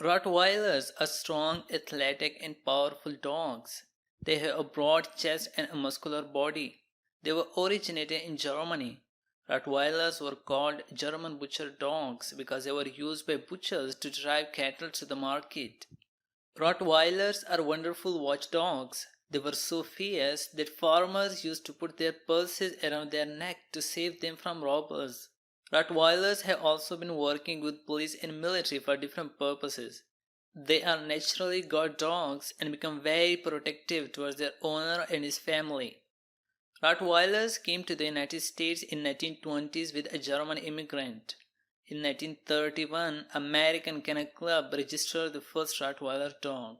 Rottweilers are strong, athletic, and powerful dogs. They have a broad chest and a muscular body. They were originated in Germany. Rottweilers were called German butcher dogs because they were used by butchers to drive cattle to the market. Rottweilers are wonderful watchdogs. They were so fierce that farmers used to put their purses around their neck to save them from robbers. Rottweilers have also been working with police and military for different purposes. They are naturally guard dogs and become very protective towards their owner and his family. Rottweilers came to the United States in 1920s with a German immigrant. In 1931, American Kennel Club registered the first Rottweiler dog.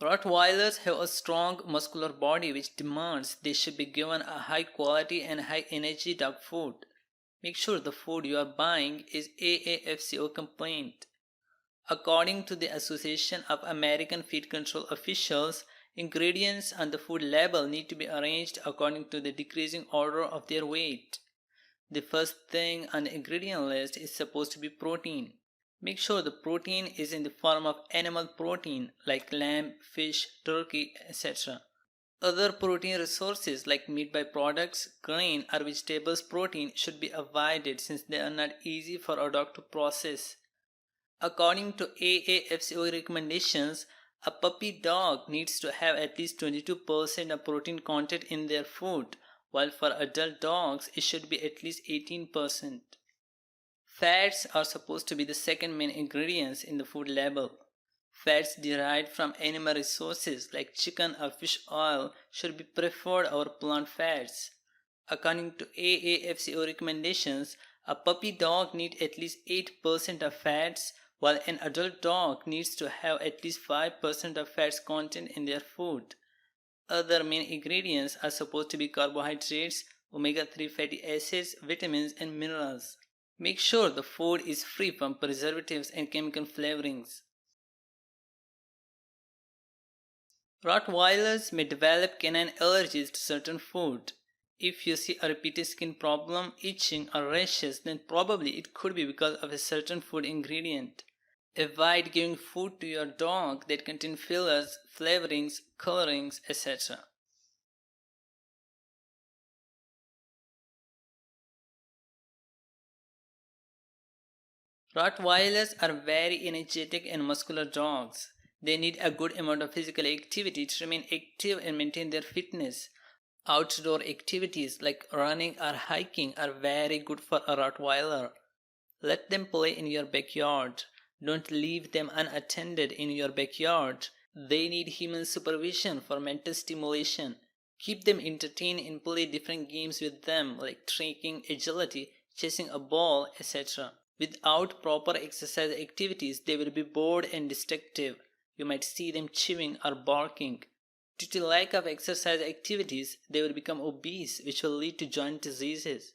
Rottweilers have a strong muscular body which demands they should be given a high quality and high energy dog food. Make sure the food you are buying is AAFCO compliant. According to the Association of American Feed Control Officials, ingredients on the food label need to be arranged according to the decreasing order of their weight. The first thing on the ingredient list is supposed to be protein. Make sure the protein is in the form of animal protein like lamb, fish, turkey, etc. Other protein resources like meat byproducts, grain, or vegetables protein should be avoided since they are not easy for a dog to process. According to AAFCO recommendations, a puppy dog needs to have at least 22% of protein content in their food, while for adult dogs it should be at least 18%. Fats are supposed to be the second main ingredients in the food label. Fats derived from animal resources like chicken or fish oil should be preferred over plant fats. According to AAFCO recommendations, a puppy dog needs at least 8% of fats, while an adult dog needs to have at least 5% of fats content in their food. Other main ingredients are supposed to be carbohydrates, omega-3 fatty acids, vitamins, and minerals. Make sure the food is free from preservatives and chemical flavorings. Rottweilers may develop canine allergies to certain food. If you see a repeated skin problem, itching, or rashes, then probably it could be because of a certain food ingredient. Avoid giving food to your dog that contain fillers, flavorings, colorings, etc. Rottweilers are very energetic and muscular dogs. They need a good amount of physical activity to remain active and maintain their fitness. Outdoor activities like running or hiking are very good for a Rottweiler. Let them play in your backyard. Don't leave them unattended in your backyard. They need human supervision for mental stimulation. Keep them entertained and play different games with them like trekking, agility, chasing a ball, etc. Without proper exercise activities, they will be bored and destructive. You might see them chewing or barking. Due to lack of exercise activities, they will become obese, which will lead to joint diseases.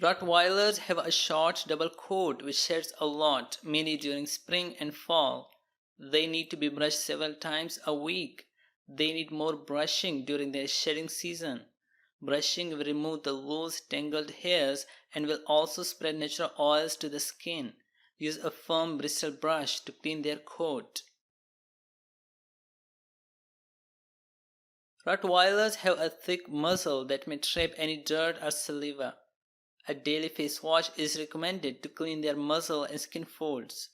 Rottweilers have a short double coat which sheds a lot, mainly during spring and fall. They need to be brushed several times a week. They need more brushing during their shedding season. Brushing will remove the loose, tangled hairs and will also spread natural oils to the skin. Use a firm bristle brush to clean their coat. Rottweilers have a thick muzzle that may trap any dirt or saliva. A daily face wash is recommended to clean their muzzle and skin folds.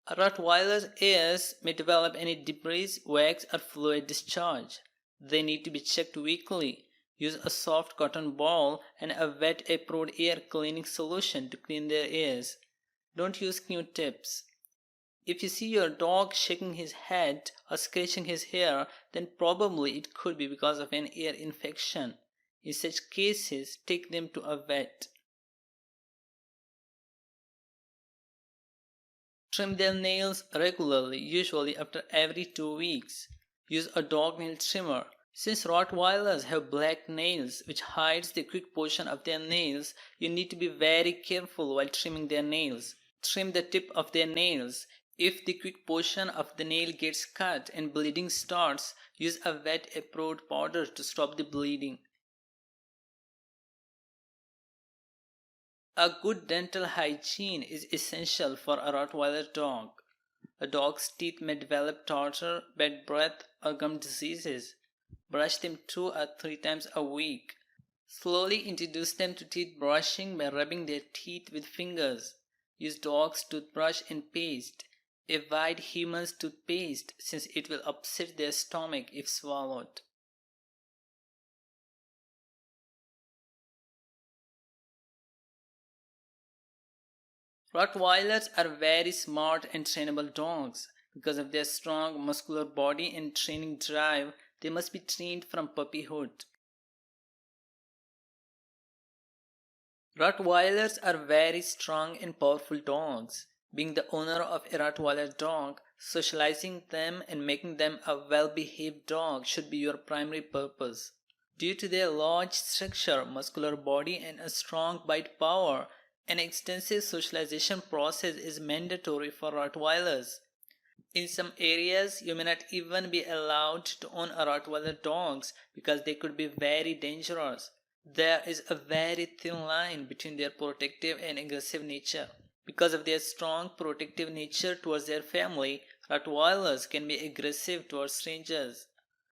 A Rottweiler's ears may develop any debris, wax, or fluid discharge. They need to be checked weekly. Use a soft cotton ball and a wet approved ear cleaning solution to clean their ears. Don't use Q-tips. If you see your dog shaking his head or scratching his hair, then probably it could be because of an ear infection. In such cases, take them to a vet. Trim their nails regularly, usually after every 2 weeks. Use a dog nail trimmer. Since Rottweilers have black nails which hides the quick portion of their nails, you need to be very careful while trimming their nails. Trim the tip of their nails. If the quick portion of the nail gets cut and bleeding starts, use a wet approved powder to stop the bleeding. A good dental hygiene is essential for a Rottweiler dog. A dog's teeth may develop tartar, bad breath, or gum diseases. Brush them 2 or 3 times a week. Slowly introduce them to teeth brushing by rubbing their teeth with fingers. Use dog's toothbrush and paste. Avoid humans' toothpaste since it will upset their stomach if swallowed. Rottweilers are very smart and trainable dogs. Because of their strong muscular body and training drive, they must be trained from puppyhood. Rottweilers are very strong and powerful dogs. Being the owner of a Rottweiler dog, socializing them and making them a well-behaved dog should be your primary purpose. Due to their large structure, muscular body, and a strong bite power, an extensive socialization process is mandatory for Rottweilers. In some areas, you may not even be allowed to own a Rottweiler dogs because they could be very dangerous. There is a very thin line between their protective and aggressive nature. Because of their strong protective nature towards their family, Rottweilers can be aggressive towards strangers.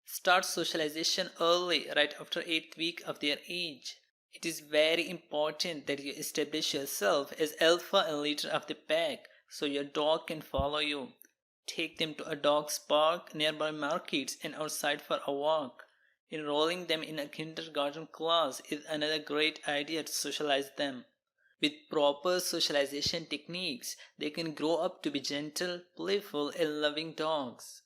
Start socialization early, right after 8th week of their age. It is very important that you establish yourself as alpha and leader of the pack so your dog can follow you. Take them to a dog's park, nearby markets, and outside for a walk. Enrolling them in a kindergarten class is another great idea to socialize them. With proper socialization techniques, they can grow up to be gentle, playful, and loving dogs.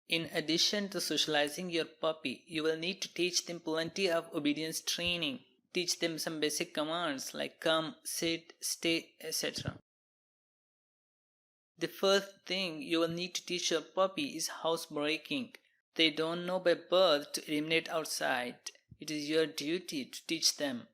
In addition to socializing your puppy, you will need to teach them plenty of obedience training. Teach them some basic commands like come, sit, stay, etc. The first thing you will need to teach your puppy is housebreaking. They don't know by birth to eliminate outside. It is your duty to teach them.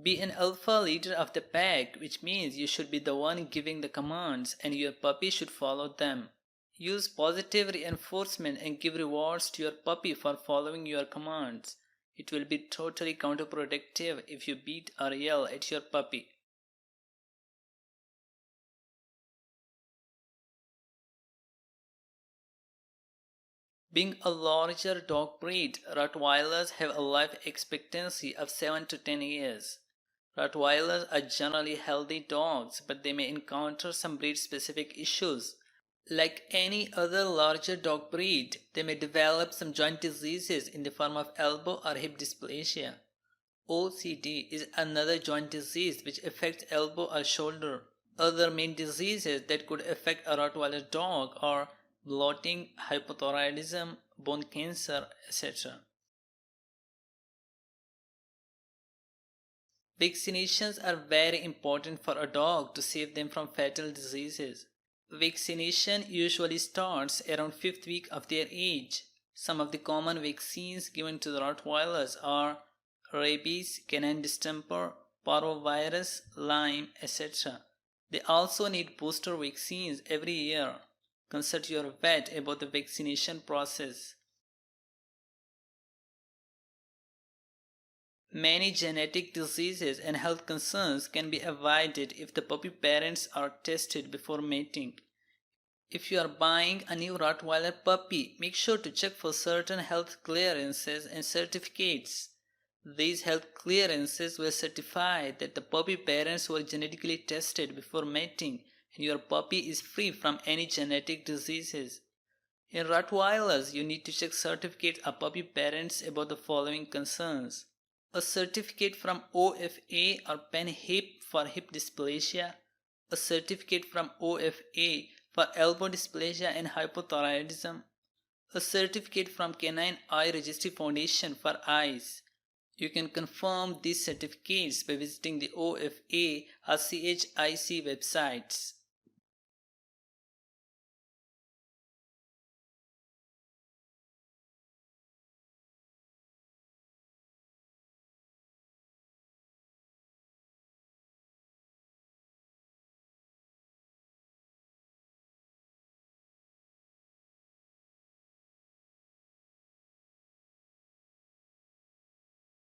Be an alpha leader of the pack, which means you should be the one giving the commands and your puppy should follow them. Use positive reinforcement and give rewards to your puppy for following your commands. It will be totally counterproductive if you beat or yell at your puppy. Being a larger dog breed, Rottweilers have a life expectancy of 7 to 10 years. Rottweilers are generally healthy dogs, but they may encounter some breed-specific issues. Like any other larger dog breed, they may develop some joint diseases in the form of elbow or hip dysplasia. OCD is another joint disease which affects elbow or shoulder. Other main diseases that could affect a Rottweiler dog are bloating, hypothyroidism, bone cancer, etc. Vaccinations are very important for a dog to save them from fatal diseases. Vaccination usually starts around 5th week of their age. Some of the common vaccines given to the Rottweilers are rabies, canine distemper, parvovirus, Lyme, etc. They also need booster vaccines every year. Consult your vet about the vaccination process. Many genetic diseases and health concerns can be avoided if the puppy parents are tested before mating. If you are buying a new Rottweiler puppy, make sure to check for certain health clearances and certificates. These health clearances will certify that the puppy parents were genetically tested before mating and your puppy is free from any genetic diseases. In Rottweilers, you need to check certificates of puppy parents about the following concerns. A certificate from OFA or pen hip for hip dysplasia, a certificate from OFA for elbow dysplasia and hypothyroidism, a certificate from Canine Eye Registry Foundation for eyes. You can confirm these certificates by visiting the OFA or CHIC websites.